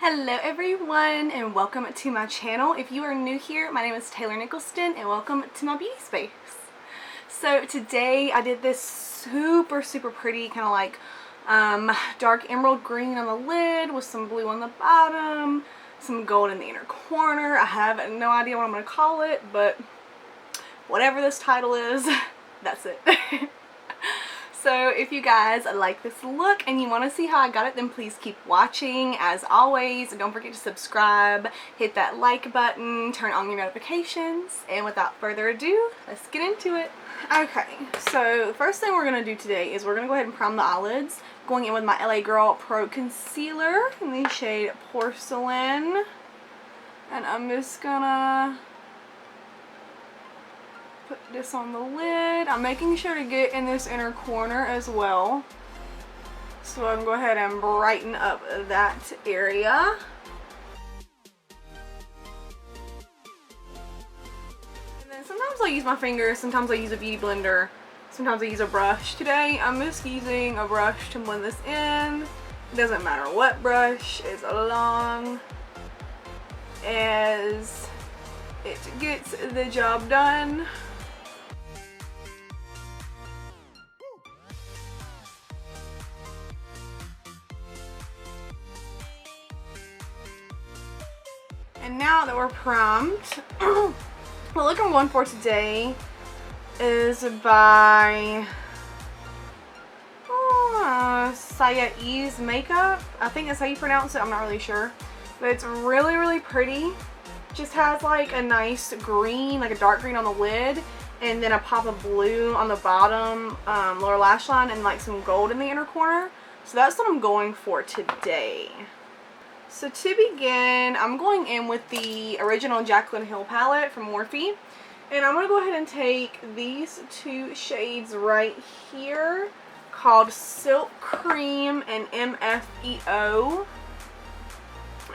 Hello everyone and welcome to my channel. If you are new here, my name is Taylor Nicholson and welcome to my beauty space. So today I did this super pretty kind of like dark emerald green on the lid with some blue on the bottom, some gold in the inner corner. I have no idea what I'm going to call it, but whatever this title is, that's it. So if you guys like this look and you want to see how I got it, then please keep watching. As always, don't forget to subscribe, hit that like button, turn on your notifications, and without further ado, let's get into it. Okay, so the first thing we're going to do today is we're going to go ahead and prime the eyelids, going in with my LA Girl Pro Concealer in the shade Porcelain. And I'm just gonna put this on the lid. I'm making sure to get in this inner corner as well, so I can go ahead and brighten up that area. And then sometimes I use my fingers, sometimes I use a beauty blender, sometimes I use a brush. Today I'm just using a brush to blend this in. It doesn't matter what brush, as long as it gets the job done. And now that we're primed, the look I'm going for today is by Saya Ease Makeup. I think that's how you pronounce it. I'm not really sure. But it's really pretty. Just has like a nice green, like a dark green on the lid, and then a pop of blue on the bottom lower lash line, and like some gold in the inner corner. So that's what I'm going for today. So to begin, I'm going in with the original Jaclyn Hill palette from Morphe. And I'm going to go ahead and take these two shades right here called Silk Cream and MFEO.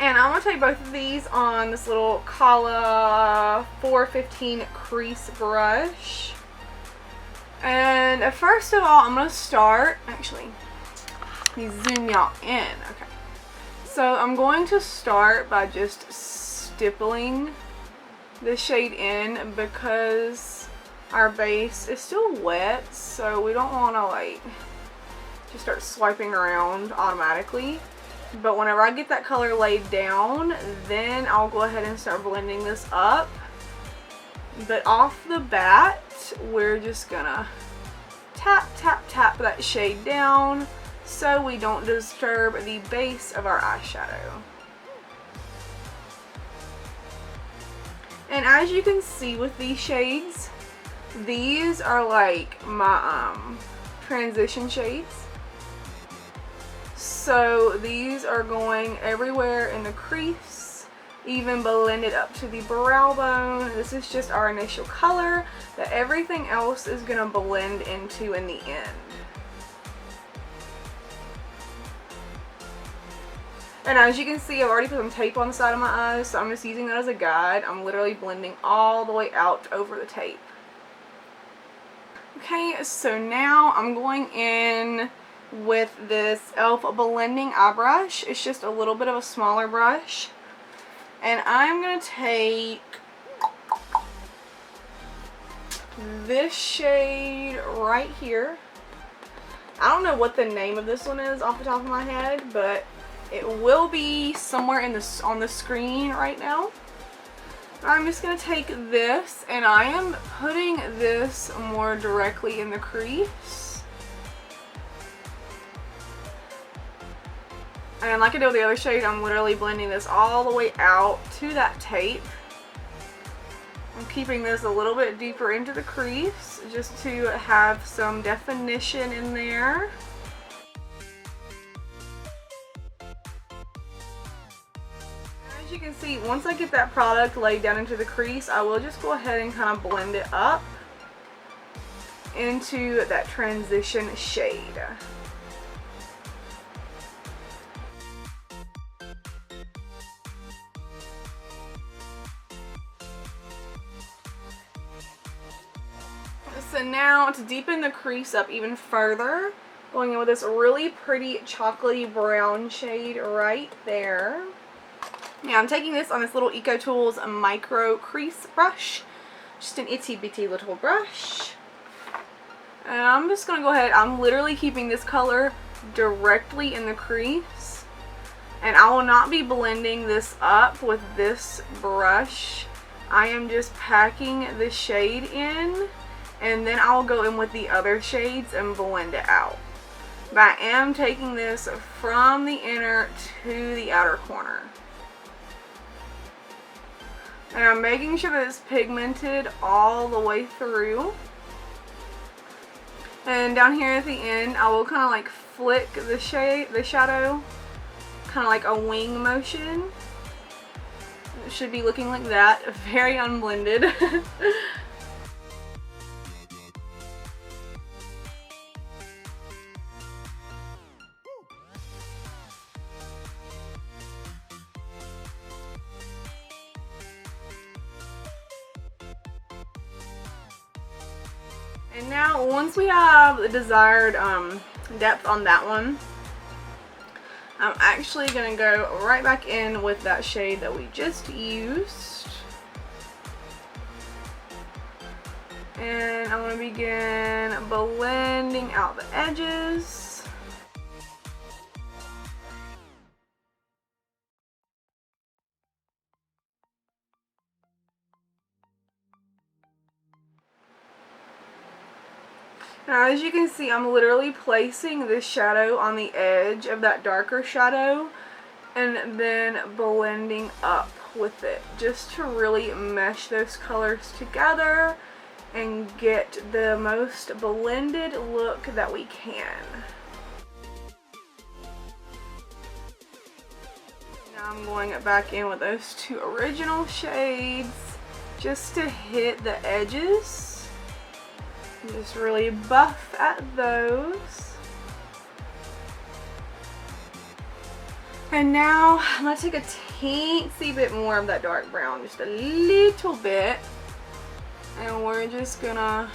And I'm going to take both of these on this little Kala 415 crease brush. And first of all, I'm going to start, actually, let me zoom y'all in. Okay. So I'm going to start by just stippling the shade in because our base is still wet, so we don't want to like just start swiping around automatically. But whenever I get that color laid down, then I'll go ahead and start blending this up. But off the bat, we're just gonna tap that shade down so we don't disturb the base of our eyeshadow. And as you can see with these shades, these are like my transition shades. So these are going everywhere in the crease, even blended up to the brow bone. This is just our initial color that everything else is going to blend into in the end. And as you can see, I've already put some tape on the side of my eyes, so I'm just using that as a guide. I'm literally blending all the way out over the tape. Okay, so now I'm going in with this e.l.f. blending eye brush. It's just a little bit of a smaller brush. And I'm going to take this shade right here. I don't know what the name of this one is off the top of my head, but it will be somewhere in this on the screen right now. I'm just going to take this and I am putting this more directly in the crease. And like I did with the other shade, I'm literally blending this all the way out to that tape. I'm keeping this a little bit deeper into the crease just to have some definition in there. As you can see, once I get that product laid down into the crease, I will just go ahead and kind of blend it up into that transition shade. So now to deepen the crease up even further, going in with this really pretty chocolatey brown shade right there. Now I'm taking this on this little EcoTools micro crease brush. Just an itty bitty little brush. And I'm just going to go ahead. I'm literally keeping this color directly in the crease. And I will not be blending this up with this brush. I am just packing the shade in. And then I'll go in with the other shades and blend it out. But I am taking this from the inner to the outer corner. And I'm making sure that it's pigmented all the way through. And down here at the end, I will kind of like flick the shadow, kind of like a wing motion. It should be looking like that, very unblended. And now, once we have the desired depth on that one, I'm actually going to go right back in with that shade that we just used. And I'm going to begin blending out the edges. Now, as you can see, I'm literally placing this shadow on the edge of that darker shadow and then blending up with it just to really mesh those colors together and get the most blended look that we can. Now I'm going back in with those two original shades just to hit the edges. Just really buff at those. And now I'm going to take a teensy bit more of that dark brown, just a little bit. And we're just going to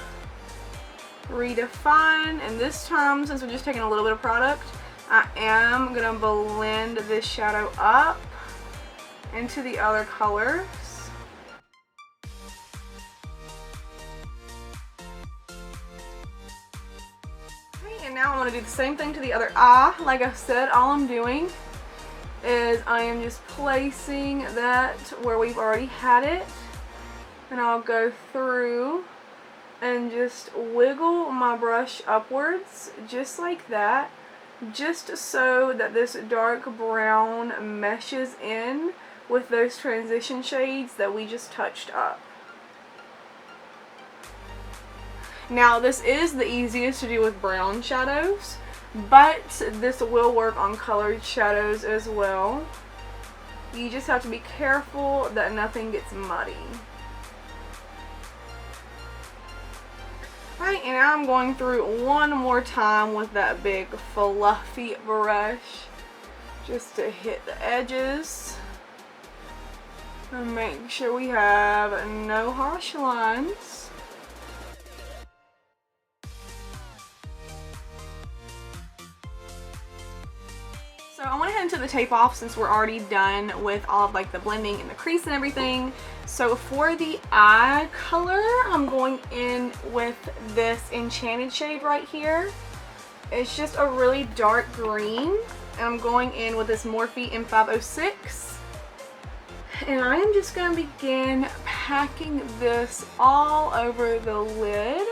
redefine. And this time, since we're just taking a little bit of product, I am going to blend this shadow up into the other colors. And now I'm going to do the same thing to the other eye. Like I said, all I'm doing is I am just placing that where we've already had it. And I'll go through and just wiggle my brush upwards, just like that. Just so that this dark brown meshes in with those transition shades that we just touched up. Now, this is the easiest to do with brown shadows, but this will work on colored shadows as well. You just have to be careful that nothing gets muddy. Alright, and now I'm going through one more time with that big fluffy brush just to hit the edges and make sure we have no harsh lines. So I went ahead and took the tape off since we're already done with all of like the blending and the crease and everything. So for the eye color, I'm going in with this Enchanted shade right here. It's just a really dark green. And I'm going in with this Morphe M506. And I am just going to begin packing this all over the lid.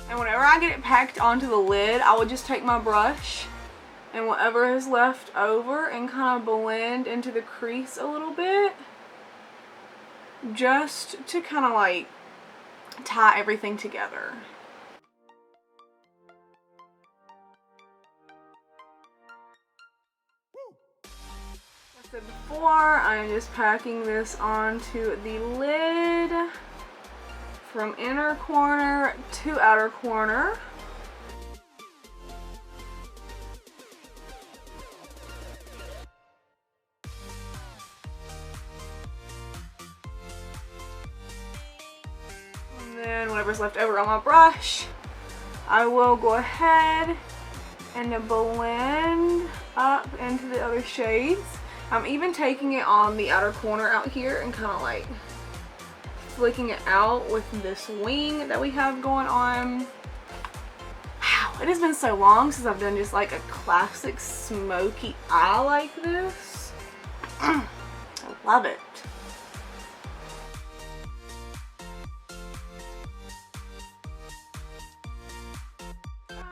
And whenever I get it packed onto the lid, I will just take my brush and whatever is left over and kind of blend into the crease a little bit. Just to kind of like tie everything together. Like I said before, I'm just packing this onto the lid. From inner corner to outer corner. then whatever's left over on my brush, I will go ahead and blend up into the other shades. I'm even taking it on the outer corner out here and kind of like flicking it out with this wing that we have going on. Wow, it has been so long since I've done just like a classic smoky eye like this. I love it.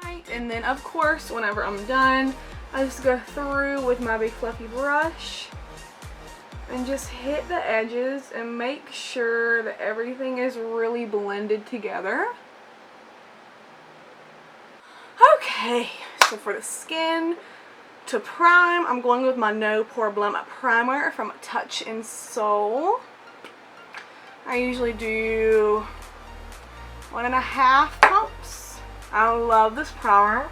Right, and then of course whenever I'm done, I just go through with my big fluffy brush and just hit the edges and make sure that everything is really blended together. Okay, so for the skin, to prime, I'm going with my No Pore Blem primer from Touch in Soul. I usually do 1.5 pumps. I love this primer.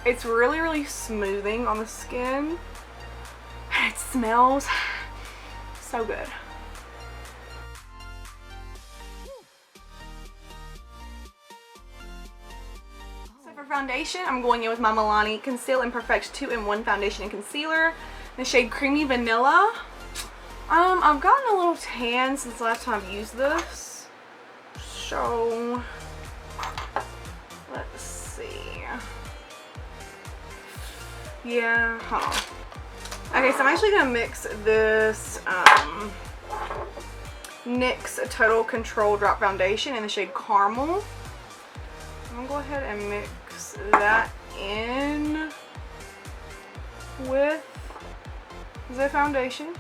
It's really, really smoothing on the skin. It smells so good. So for foundation, I'm going in with my Milani Conceal and Perfect 2-in-1 foundation and concealer, the shade Creamy Vanilla. I've gotten a little tan since the last time I've used this, so let's see. Yeah, hold on. Okay, so I'm actually gonna mix this NYX Total Control Drop Foundation in the shade Caramel. I'm gonna go ahead and mix that in with the foundation.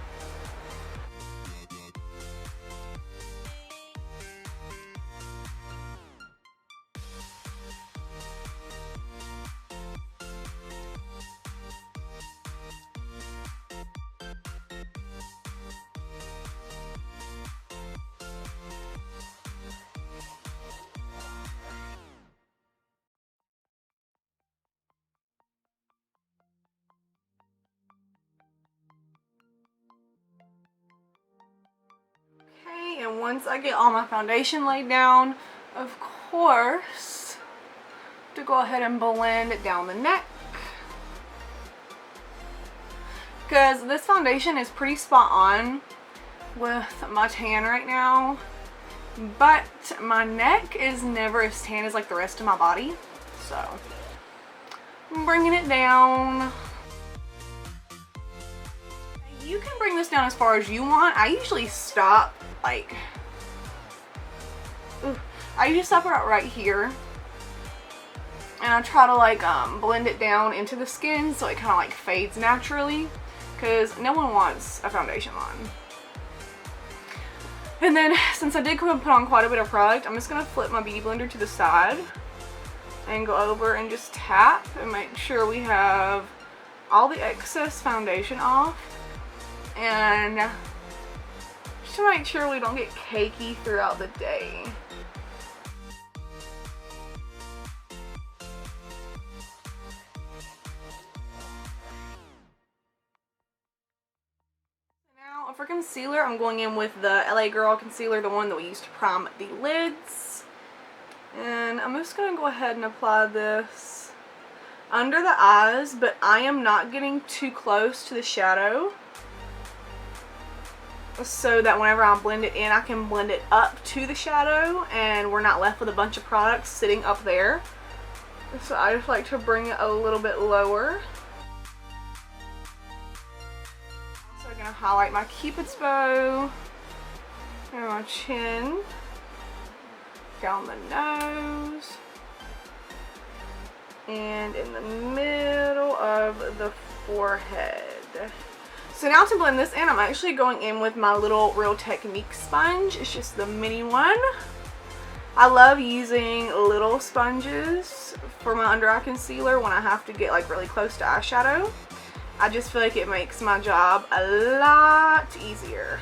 Okay, and once I get all my foundation laid down, of course, to go ahead and blend it down the neck. Because this foundation is pretty spot on with my tan right now, but my neck is never as tan as like the rest of my body, so I'm bringing it down. You can bring this down as far as you want. I usually stop like, I usually stop right here, and I try to like blend it down into the skin so it kind of like fades naturally, because no one wants a foundation on. And then since I did put on quite a bit of product, I'm just gonna flip my beauty blender to the side and go over and just tap and make sure we have all the excess foundation off, and just to make sure we don't get cakey throughout the day. Now for concealer, I'm going in with the LA Girl concealer, the one that we used to prime the lids. And I'm just going to go ahead and apply this under the eyes, but I am not getting too close to the shadow, so that whenever I blend it in, I can blend it up to the shadow and we're not left with a bunch of products sitting up there. So I just like to bring it a little bit lower. So I'm going to highlight my Cupid's bow and my chin, down the nose, and in the middle of the forehead. So now to blend this in, I'm actually going in with my little Real Technique sponge. It's just the mini one. I love using little sponges for my under eye concealer when I have to get like really close to eyeshadow. I just feel like it makes my job a lot easier.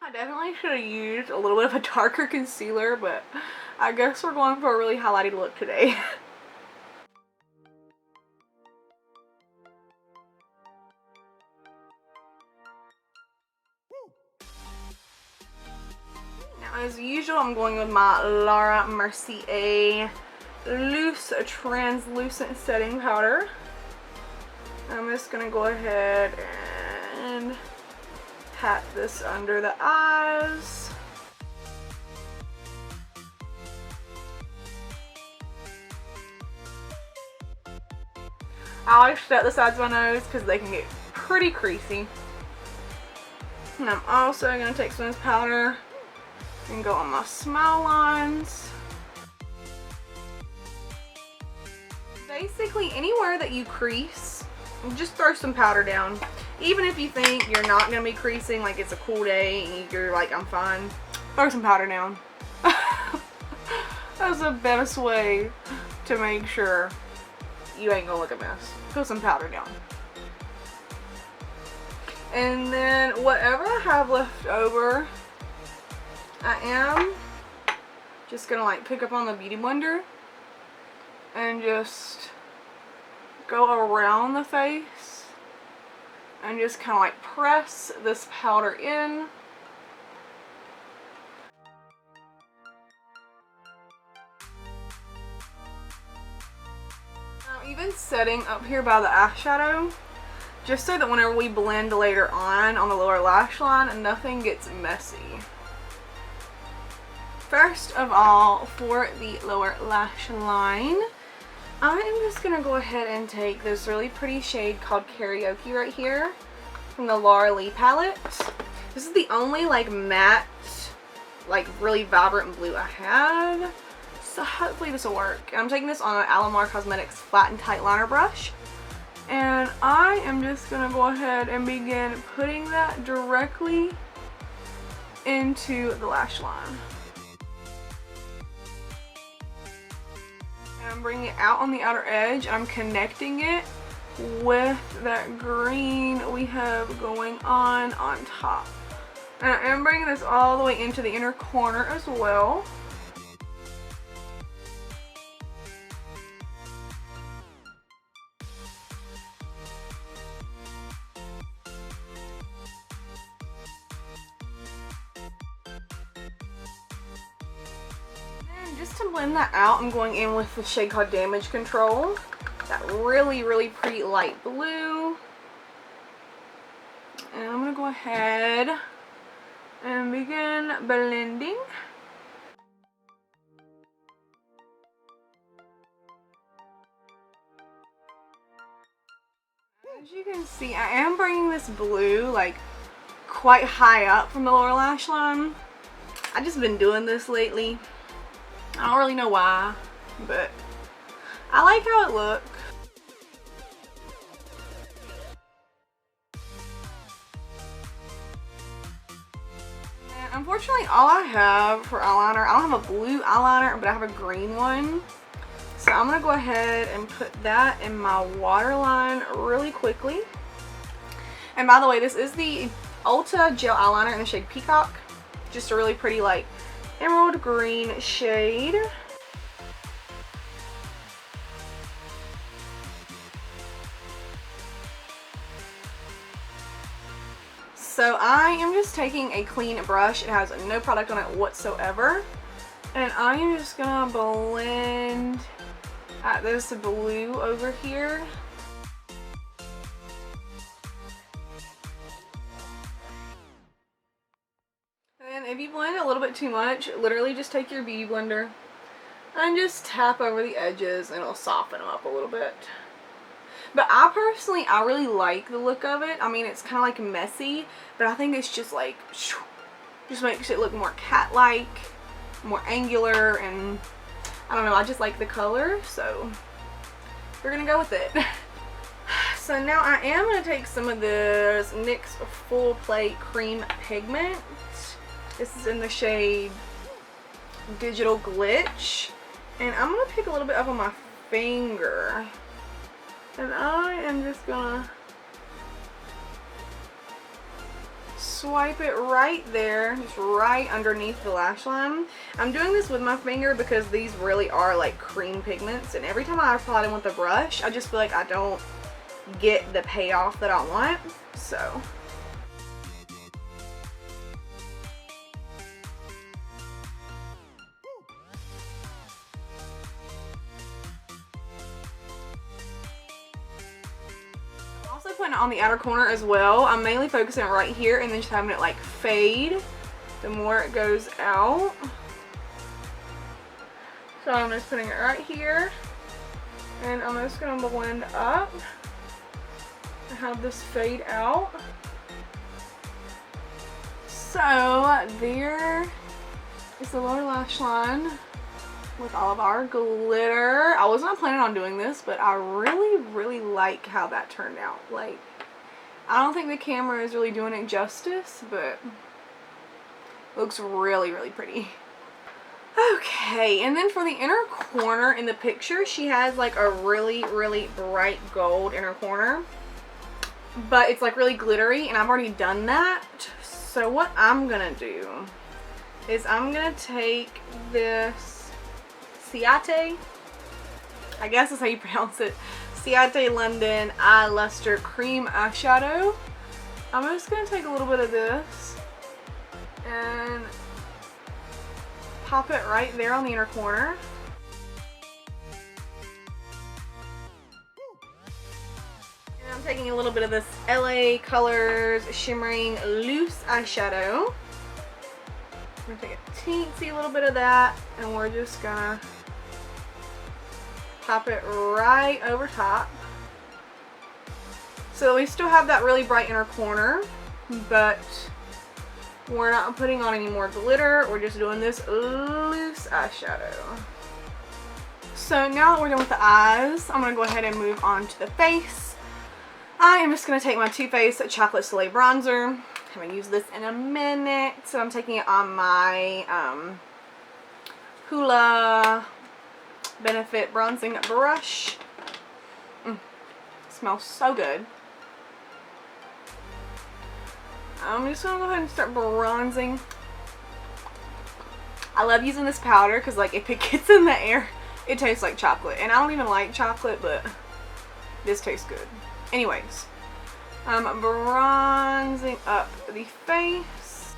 I definitely should have used a little bit of a darker concealer, but I guess we're going for a really highlighted look today. Now, as usual, I'm going with my Laura Mercier Loose Translucent Setting Powder. I'm just going to go ahead and pat this under the eyes. I always set the sides of my nose because they can get pretty creasy. And I'm also going to take some of this powder and go on my smile lines. Basically, anywhere that you crease, just throw some powder down. Even if you think you're not going to be creasing, like it's a cool day and you're like, I'm fine, throw some powder down. That's the best way to make sure you ain't gonna look a mess. Put some powder down. And then whatever I have left over, I am just gonna like pick up on the Beauty Blender and just go around the face and just kind of like press this powder in. I'm even setting up here by the eyeshadow just so that whenever we blend later on the lower lash line, nothing gets messy. First of all, for the lower lash line, I am just gonna go ahead and take this really pretty shade called Karaoke right here from the Laura Lee palette. This is the only like matte, like really vibrant blue I have, so hopefully this will work. And I'm taking this on an Alamar Cosmetics Flat and Tight Liner brush, and I am just gonna go ahead and begin putting that directly into the lash line. I'm bringing it out on the outer edge, and I'm connecting it with that green we have going on top. And I am bringing this all the way into the inner corner as well. Just to blend that out, I'm going in with the shade called Damage Control. That really, really pretty light blue. And I'm going to go ahead and begin blending. As you can see, I am bringing this blue like quite high up from the lower lash line. I've just been doing this lately. I don't really know why, but I like how it looks. And unfortunately, all I have for eyeliner, I don't have a blue eyeliner, but I have a green one. So I'm going to go ahead and put that in my waterline really quickly. And by the way, this is the Ulta Gel Eyeliner in the shade Peacock. Just a really pretty like emerald green shade. So I am just taking a clean brush. It has no product on it whatsoever. And I am just gonna blend at this blue over here. And if you blend a little bit too much, literally just take your Beauty Blender and just tap over the edges and it'll soften them up a little bit. But I personally, I really like the look of it. I mean, it's kind of like messy, but I think it's just like, just makes it look more cat-like, more angular, and I don't know, I just like the color, so we're gonna go with it. So now I am gonna take some of this NYX Full Play Cream Pigment. This is in the shade Digital Glitch, and I'm gonna pick a little bit up on my finger, and I am just gonna swipe it right there, just right underneath the lash line. I'm doing this with my finger because these really are like cream pigments, and every time I apply them with the brush, I just feel like I don't get the payoff that I want. So also putting it on the outer corner as well. I'm mainly focusing right here and then just having it like fade the more it goes out. So I'm just putting it right here and I'm just going to blend up and have this fade out. So there is the lower lash line with all of our glitter. I was not planning on doing this, but I really like how that turned out. Like, I don't think the camera is really doing it justice, but it looks really pretty. Okay, and then for the inner corner in the picture, she has like a really bright gold inner corner, but it's like really glittery, and I've already done that. So what I'm gonna do is I'm gonna take this Ciate, I guess that's how you pronounce it, Ciate London Eye Luster Cream Eyeshadow. I'm just going to take a little bit of this and pop it right there on the inner corner. And I'm taking a little bit of this LA Colors Shimmering Loose Eyeshadow. I'm going to take a teensy little bit of that, and we're just going to pop it right over top. So we still have that really bright inner corner, but we're not putting on any more glitter. We're just doing this loose eyeshadow. So now that we're done with the eyes, I'm going to go ahead and move on to the face. I am just going to take my Too Faced Chocolate Soleil Bronzer. I haven't used this in a minute, so I'm taking it on my Hoola Benefit Bronzing Brush. Smells so good. I'm just gonna go ahead and start bronzing. I love using this powder because, like, if it gets in the air, it tastes like chocolate. And I don't even like chocolate, but this tastes good. Anyways, I'm bronzing up the face.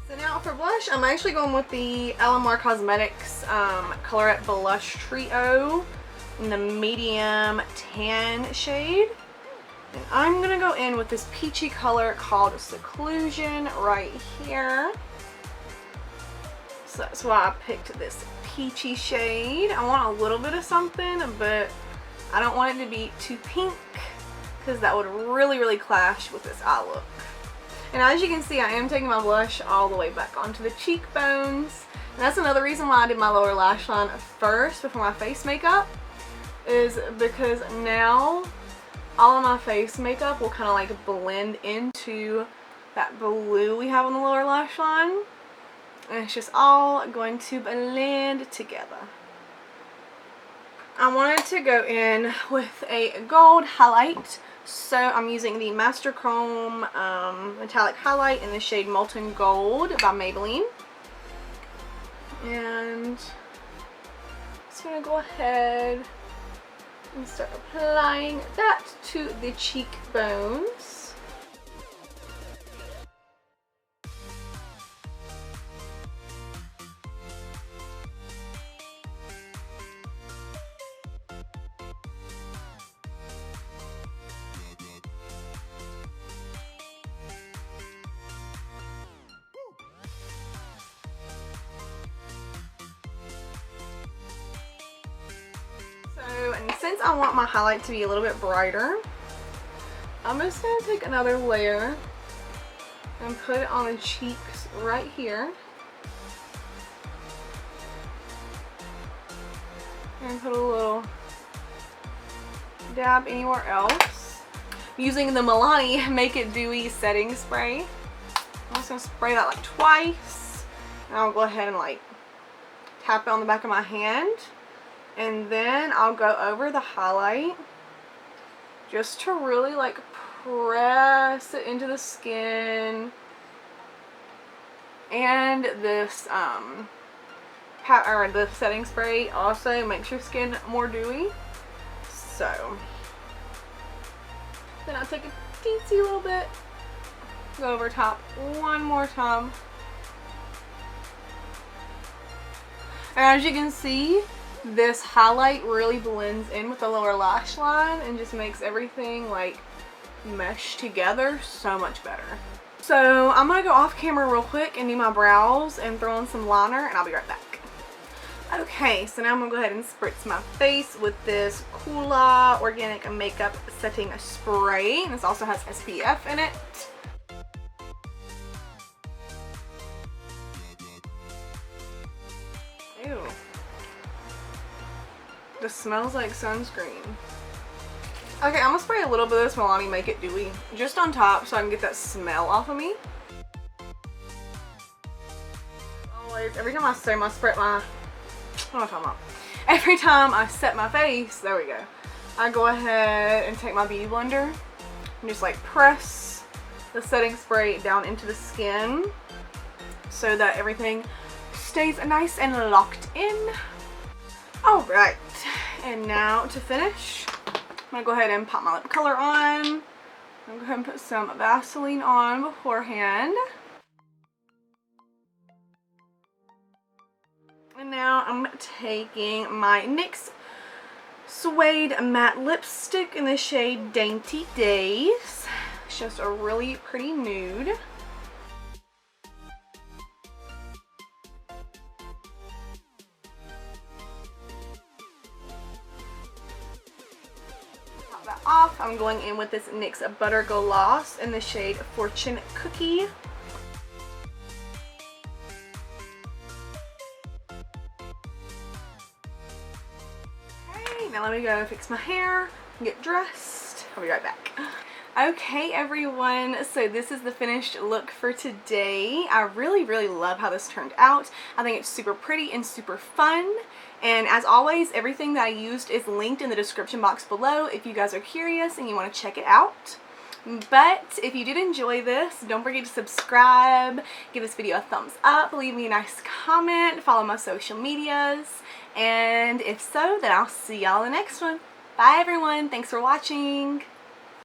So now for blush, I'm actually going with the LMR Cosmetics Colorette Blush Trio in the medium tan shade. And I'm going to go in with this peachy color called Seclusion right here. So that's why I picked this peachy shade. I want a little bit of something, but I don't want it to be too pink because that would really clash with this eye look. And as you can see, I am taking my blush all the way back onto the cheekbones. And that's another reason why I did my lower lash line first before my face makeup, is because now all of my face makeup will kind of like blend into that blue we have on the lower lash line. And it's just all going to blend together. I wanted to go in with a gold highlight. So I'm using the Master Chrome Metallic Highlight in the shade Molten Gold by Maybelline. And just going to go ahead and start applying that to the cheekbones. And since I want my highlight to be a little bit brighter, I'm just going to take another layer and put it on the cheeks right here. And put a little dab anywhere else. I'm using the Milani Make It Dewy setting spray. I'm just going to spray that like twice. And I'll go ahead and like tap it on the back of my hand. And then I'll go over the highlight just to really like press it into the skin. And this the setting spray also makes your skin more dewy. So then I'll take a teensy little bit, go over top one more time. And as you can see, this highlight really blends in with the lower lash line and just makes everything like mesh together so much better. So I'm gonna go off camera real quick and do my brows and throw on some liner, and I'll be right back. Okay, so now I'm gonna go ahead and spritz my face with this Coola Organic Makeup Setting Spray. And this also has SPF in it. Ew. This smells like sunscreen. Okay, I'm gonna spray a little bit of this Milani Make It Dewy just on top so I can get that smell off of me. Always, every time I set my what am I talking about? Every time I set my face, there we go, I go ahead and take my beauty blender and just like press the setting spray down into the skin so that everything stays nice and locked in. Alright, and now to finish, I'm going to go ahead and pop my lip color on. I'm going to go ahead and put some Vaseline on beforehand. And now I'm taking my NYX Suede Matte Lipstick in the shade Dainty Days. It's just a really pretty nude. Top that off. I'm going in with this NYX Butter Gloss in the shade Fortune Cookie. Now let me go fix my hair and get dressed. I'll be right back. Okay everyone, so this is the finished look for today. I really love how this turned out. I think it's super pretty and super fun. And as always, everything that I used is linked in the description box below if you guys are curious and you want to check it out. But if you did enjoy this, don't forget to subscribe, give this video a thumbs up, leave me a nice comment, follow my social medias, and if so, then I'll see y'all in the next one. Bye everyone, thanks for watching.